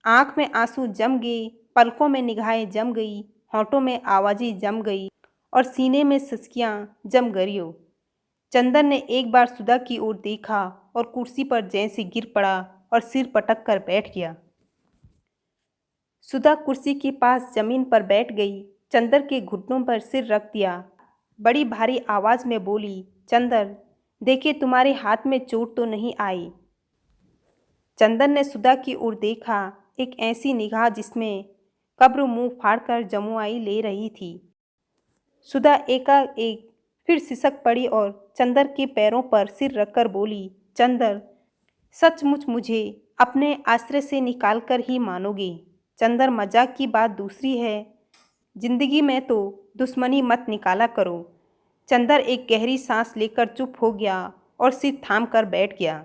आंख में आंसू जम गए, पलकों में निगाहें जम गई, होंठों में आवाज़ें जम गई और सीने में सिसकियां जम गईं। चंदन ने एक बार सुधा की ओर देखा और कुर्सी पर जैसे गिर पड़ा और सिर पटक कर बैठ गया। सुधा कुर्सी के पास जमीन पर बैठ गई, चंदर के घुटनों पर सिर रख दिया। बड़ी भारी आवाज में बोली, चंदर, देखे तुम्हारे हाथ में चोट तो नहीं आई? चंदन ने सुधा की ओर देखा, एक ऐसी निगाह जिसमें कब्र मुंह फाड़कर जमुआई ले रही थी। सुधा एकाएक फिर सिसक पड़ी और चंदर के पैरों पर सिर रखकर बोली, चंदर, सचमुच मुझे अपने आश्रय से निकाल कर ही मानोगे। चंदर, मजाक की बात दूसरी है, जिंदगी में तो दुश्मनी मत निकाला करो। चंदर एक गहरी सांस लेकर चुप हो गया और सिर थाम कर बैठ गया।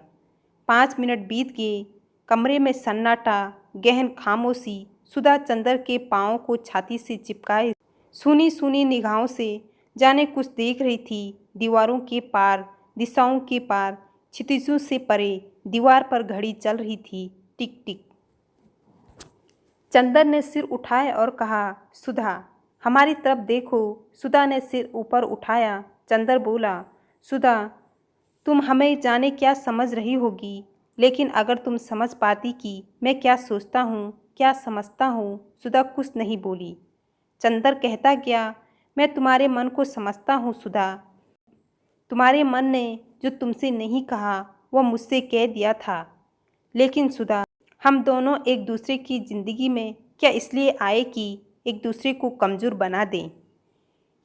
5 मिनट बीत गए। कमरे में सन्नाटा, गहन खामोशी। सुधा चंदर के पाँव को छाती से चिपकाए सूनी सूनी निगाहों से जाने कुछ देख रही थी। दीवारों के पार, दिशाओं के पार, क्षितिजों से परे दीवार पर घड़ी चल रही थी, टिक टिक। चंदर ने सिर उठाया और कहा, सुधा हमारी तरफ देखो। सुधा ने सिर ऊपर उठाया। चंदर बोला, सुधा तुम हमें जाने क्या समझ रही होगी, लेकिन अगर तुम समझ पाती कि मैं क्या सोचता हूँ, क्या समझता हूँ। सुधा कुछ नहीं बोली। चंदर कहता गया, मैं तुम्हारे मन को समझता हूँ सुधा। तुम्हारे मन ने जो तुमसे नहीं कहा वह मुझसे कह दिया था। लेकिन सुधा, हम दोनों एक दूसरे की ज़िंदगी में क्या इसलिए आए कि एक दूसरे को कमज़ोर बना दें,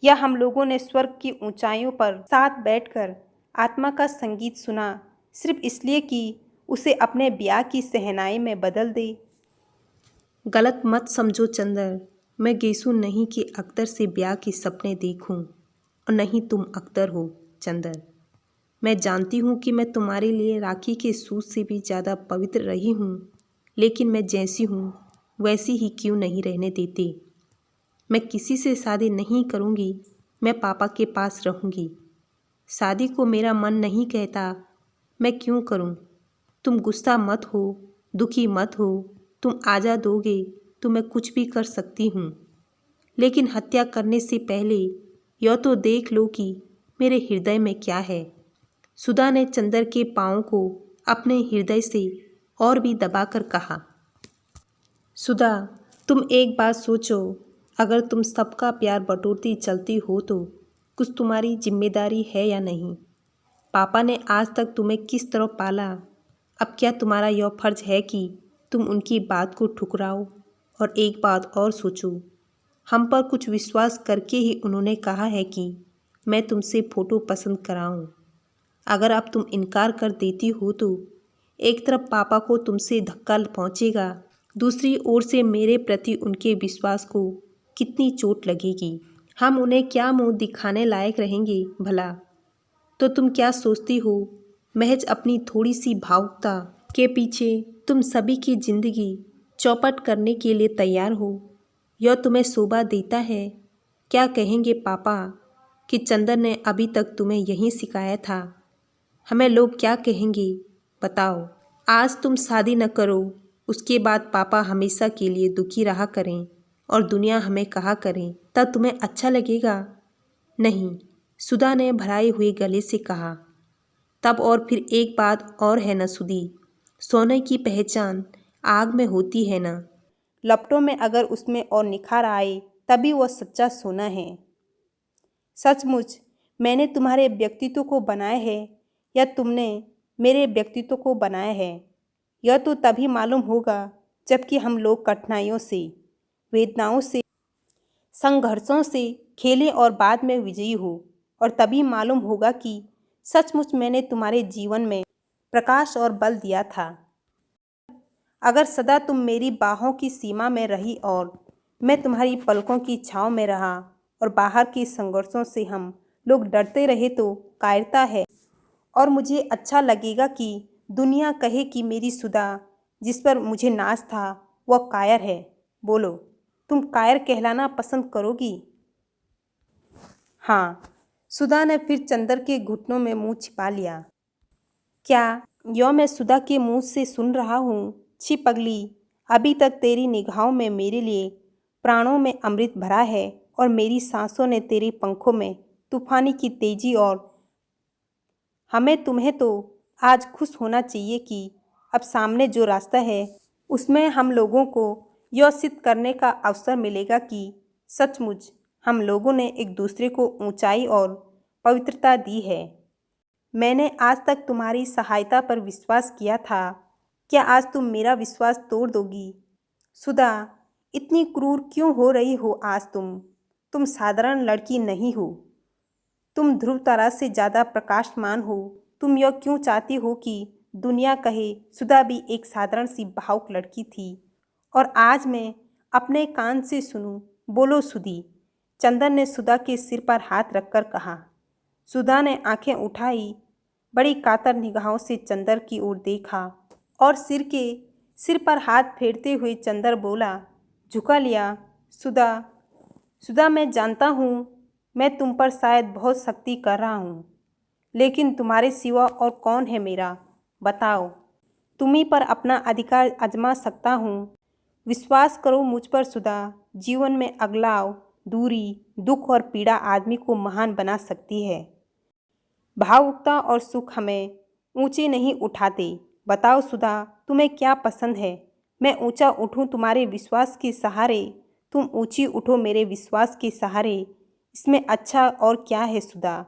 या हम लोगों ने स्वर्ग की ऊंचाइयों पर साथ बैठकर आत्मा का संगीत सुना सिर्फ इसलिए कि उसे अपने ब्याह की सहनाई में बदल दे। गलत मत समझो चंदर, मैं गेसू नहीं कि अख्तर से ब्याह के सपने देखूं, और नहीं तुम अख्तर हो चंदर। मैं जानती हूँ कि मैं तुम्हारे लिए राखी के सूत से भी ज़्यादा पवित्र रही हूँ, लेकिन मैं जैसी हूँ वैसी ही क्यों नहीं रहने देते। मैं किसी से शादी नहीं करूँगी, मैं पापा के पास रहूँगी। शादी को मेरा मन नहीं कहता, मैं क्यों करूँ। तुम गुस्सा मत हो, दुखी मत हो। तुम आज़ाद दोगे तो मैं कुछ भी कर सकती हूँ, लेकिन हत्या करने से पहले यह तो देख लो कि मेरे हृदय में क्या है। सुधा ने चंदर के पाँव को अपने हृदय से और भी दबाकर कहा। सुधा, तुम एक बात सोचो, अगर तुम सबका प्यार बटोरती चलती हो तो कुछ तुम्हारी जिम्मेदारी है या नहीं। पापा ने आज तक तुम्हें किस तरह पाला, अब क्या तुम्हारा यह फर्ज है कि तुम उनकी बात को ठुकराओ। और एक बात और सोचो, हम पर कुछ विश्वास करके ही उन्होंने कहा है कि मैं तुमसे फ़ोटो पसंद कराऊं। अगर अब तुम इनकार कर देती हो तो एक तरफ पापा को तुमसे धक्का पहुंचेगा, दूसरी ओर से मेरे प्रति उनके विश्वास को कितनी चोट लगेगी। हम उन्हें क्या मुंह दिखाने लायक रहेंगे भला। तो तुम क्या सोचती हो, महज अपनी थोड़ी सी भावुकता के पीछे तुम सभी की ज़िंदगी चौपट करने के लिए तैयार हो। यह तुम्हें शोभा देता है। क्या कहेंगे पापा कि चंदर ने अभी तक तुम्हें यही सिखाया था। हमें लोग क्या कहेंगे बताओ। आज तुम शादी न करो, उसके बाद पापा हमेशा के लिए दुखी रहा करें और दुनिया हमें कहा करें, तब तुम्हें अच्छा लगेगा। नहीं, सुधा ने भराए हुए गले से कहा। तब और फिर एक बात और है न सुधी, सोने की पहचान आग में होती है ना। लपटों में अगर उसमें और निखार आए तभी वह सच्चा सोना है। सचमुच मैंने तुम्हारे व्यक्तित्व को बनाया है या तुमने मेरे व्यक्तित्व को बनाया है, यह तो तभी मालूम होगा जबकि हम लोग कठिनाइयों से, वेदनाओं से, संघर्षों से खेलें और बाद में विजयी हो। और तभी मालूम होगा कि सचमुच मैंने तुम्हारे जीवन में प्रकाश और बल दिया था। अगर सदा तुम मेरी बाहों की सीमा में रही और मैं तुम्हारी पलकों की छाँव में रहा और बाहर के संघर्षों से हम लोग डरते रहे तो कायरता है। और मुझे अच्छा लगेगा कि दुनिया कहे कि मेरी सुधा, जिस पर मुझे नाज था, वह कायर है। बोलो, तुम कायर कहलाना पसंद करोगी? हाँ, सुधा ने फिर चंदर के घुटनों में मुंह छिपा लिया। क्या यो मैं सुधा के मुंह से सुन रहा हूँ? छी पगली, अभी तक तेरी निगाहों में मेरे लिए प्राणों में अमृत भरा है और मेरी सांसों ने तेरे पंखों में तूफानी की तेजी। और तुम्हें तो आज खुश होना चाहिए कि अब सामने जो रास्ता है उसमें हम लोगों को यह सिद्ध करने का अवसर मिलेगा कि सचमुच हम लोगों ने एक दूसरे को ऊंचाई और पवित्रता दी है। मैंने आज तक तुम्हारी सहायता पर विश्वास किया था, क्या आज तुम मेरा विश्वास तोड़ दोगी? सुधा, इतनी क्रूर क्यों हो रही हो आज तुम साधारण लड़की नहीं हो, तुम ध्रुव तारा से ज़्यादा प्रकाशमान हो। तुम यह क्यों चाहती हो कि दुनिया कहे सुधा भी एक साधारण सी भावुक लड़की थी, और आज मैं अपने कान से सुनूं। बोलो सुधी। चंदन ने सुधा के सिर पर हाथ रखकर कहा। सुधा ने आंखें उठाई, बड़ी कातर निगाहों से चंदर की ओर देखा और सिर पर हाथ फेरते हुए चंदर बोला, झुका लिया। सुधा, सुधा, मैं जानता हूँ मैं तुम पर शायद बहुत सख्ती कर रहा हूँ, लेकिन तुम्हारे सिवा और कौन है मेरा, बताओ। तुम्ही पर अपना अधिकार आजमा सकता हूँ। विश्वास करो मुझ पर सुधा। जीवन में अगलाव, दूरी, दुख और पीड़ा आदमी को महान बना सकती है। भावुकता और सुख हमें ऊंचे नहीं उठाते। बताओ सुधा, तुम्हें क्या पसंद है? मैं ऊंचा उठूं तुम्हारे विश्वास के सहारे, तुम ऊंची उठो मेरे विश्वास के सहारे। इसमें अच्छा और क्या है सुधा?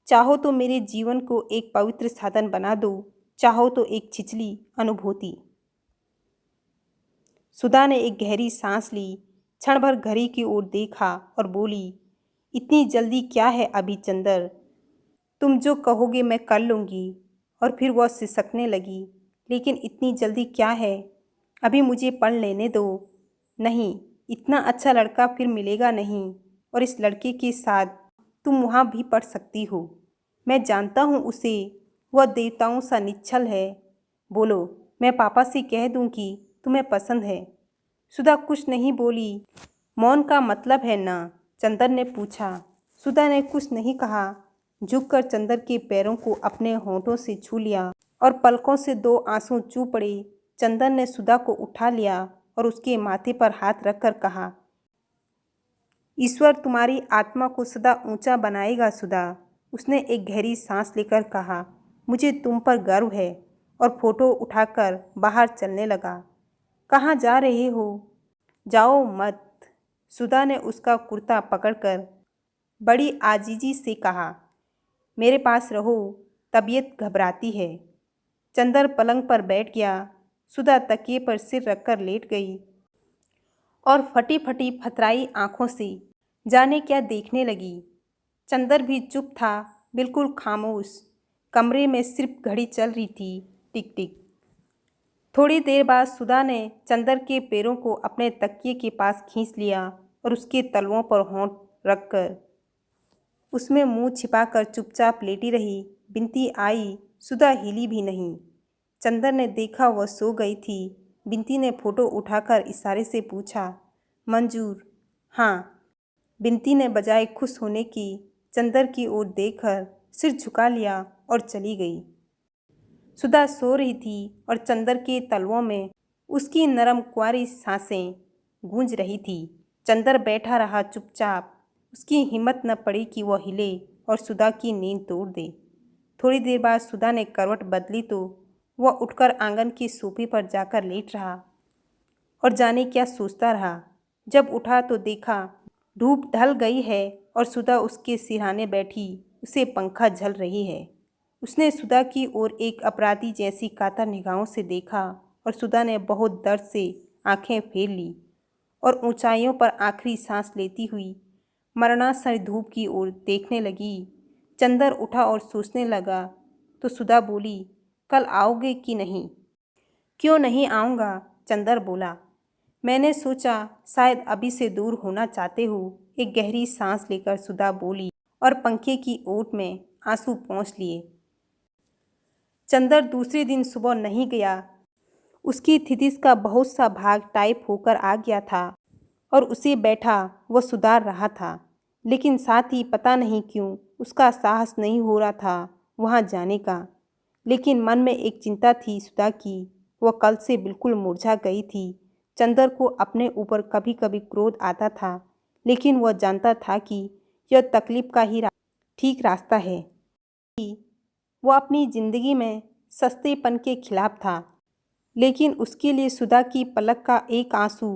चाहो तो मेरे जीवन को एक पवित्र साधन बना दो, चाहो तो एक छिछली अनुभूति। सुधा ने एक गहरी सांस ली, क्षण भर घड़ी की ओर देखा और बोली, इतनी जल्दी क्या है अभी चंदर? तुम जो कहोगे मैं कर लूँगी। और फिर वह सिसकने लगी, लेकिन इतनी जल्दी क्या है? अभी मुझे पढ़ लेने दो। नहीं, इतना अच्छा लड़का फिर मिलेगा नहीं, और इस लड़के के साथ तुम वहाँ भी पढ़ सकती हो। मैं जानता हूँ उसे, वह देवताओं सा निश्चल है। बोलो, मैं पापा से कह दूँ कि तुम्हें पसंद है? सुधा कुछ नहीं बोली। मौन का मतलब है ना? चंदर ने पूछा। सुधा ने कुछ नहीं कहा, झुककर चंदर के पैरों को अपने होंठों से छू लिया और पलकों से 2 आंसू चू पड़े। चंदन ने सुधा को उठा लिया और उसके माथे पर हाथ रखकर कहा, ईश्वर तुम्हारी आत्मा को सदा ऊंचा बनाएगा सुधा। उसने एक गहरी सांस लेकर कहा, मुझे तुम पर गर्व है, और फोटो उठाकर बाहर चलने लगा। कहाँ जा रहे हो? जाओ मत। सुधा ने उसका कुर्ता पकड़कर बड़ी आजीजी से कहा, मेरे पास रहो, तबीयत घबराती है। चंदर पलंग पर बैठ गया। सुधा तकिए पर सिर रखकर लेट गई और फटी फटी फतराई आंखों से जाने क्या देखने लगी। चंदर भी चुप था, बिल्कुल खामोश। कमरे में सिर्फ घड़ी चल रही थी, टिक टिक। थोड़ी देर बाद सुधा ने चंदर के पैरों को अपने तकिए के पास खींच लिया और उसके तलवों पर होंठ रखकर उसमें मुंह छिपाकर चुपचाप लेटी रही। बिनती आई, सुधा हिली भी नहीं। चंदर ने देखा वह सो गई थी। बिनती ने फोटो उठाकर इशारे से पूछा, मंजूर? हाँ। बिनती ने बजाय खुश होने की चंदर की ओर देखकर सिर झुका लिया और चली गई। सुधा सो रही थी और चंदर के तलवों में उसकी नरम कुंवारी सांसें गूंज रही थी। चंदर बैठा रहा चुपचाप। उसकी हिम्मत न पड़ी कि वह हिले और सुधा की नींद तोड़ दे। थोड़ी देर बाद सुधा ने करवट बदली तो वह उठकर आंगन की सोफे पर जाकर लेट रहा और जाने क्या सोचता रहा। जब उठा तो देखा धूप ढल गई है और सुधा उसके सिरहाने बैठी उसे पंखा झल रही है। उसने सुधा की ओर एक अपराधी जैसी कातर निगाहों से देखा और सुधा ने बहुत दर्द से आंखें फेर ली और ऊंचाइयों पर आखिरी सांस लेती हुई मरणासन्न धूप की ओर देखने लगी। चंदर उठा और सोचने लगा तो सुधा बोली, कल आओगे कि नहीं? क्यों नहीं आऊँगा, चंदर बोला। मैंने सोचा शायद अभी से दूर होना चाहते हो। एक गहरी सांस लेकर सुधा बोली और पंखे की ओट में आंसू पोंछ लिए। चंदर दूसरे दिन सुबह नहीं गया। उसकी थीसिस का बहुत सा भाग टाइप होकर आ गया था और उसे बैठा वह सुधार रहा था, लेकिन साथ ही पता नहीं क्यों उसका साहस नहीं हो रहा था वहाँ जाने का। लेकिन मन में एक चिंता थी सुधा की, वह कल से बिल्कुल मुरझा गई थी। चंदर को अपने ऊपर कभी कभी क्रोध आता था, लेकिन वह जानता था कि यह तकलीफ का ही ठीक रास्ता है। वह अपनी जिंदगी में सस्तेपन के खिलाफ था, लेकिन उसके लिए सुधा की पलक का एक आंसू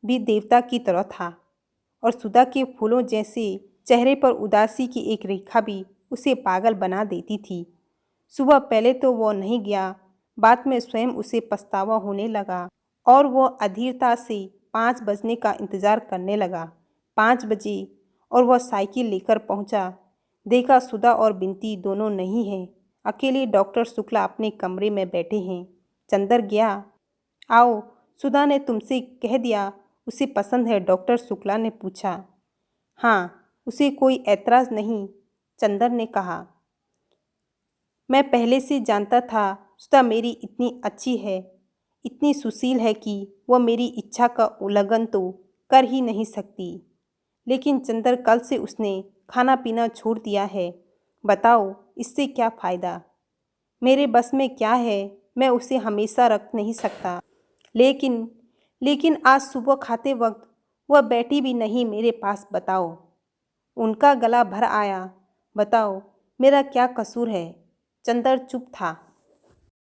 भी देवता की तरह था और सुधा के फूलों जैसे चेहरे पर उदासी की एक रेखा भी उसे पागल बना देती थी। सुबह पहले तो वह नहीं गया, बाद में स्वयं उसे पछतावा होने लगा और वह अधीरता से 5 बजने का इंतज़ार करने लगा। 5 बजे और वह साइकिल लेकर पहुंचा। देखा सुधा और बिनती दोनों नहीं हैं। अकेले डॉक्टर शुक्ला अपने कमरे में बैठे हैं। चंदर गया। आओ, सुधा ने तुमसे कह दिया उसे पसंद है? डॉक्टर शुक्ला ने पूछा। हाँ, उसे कोई ऐतराज़ नहीं, चंदर ने कहा। मैं पहले से जानता था सुधा मेरी इतनी अच्छी है, इतनी सुशील है कि वह मेरी इच्छा का उल्लंघन तो कर ही नहीं सकती। लेकिन चंदर, कल से उसने खाना पीना छोड़ दिया है। बताओ इससे क्या फ़ायदा? मेरे बस में क्या है, मैं उसे हमेशा रख नहीं सकता। लेकिन आज सुबह खाते वक्त वह बैठी भी नहीं मेरे पास। बताओ। उनका गला भर आया। बताओ मेरा क्या कसूर है? चंदर चुप था।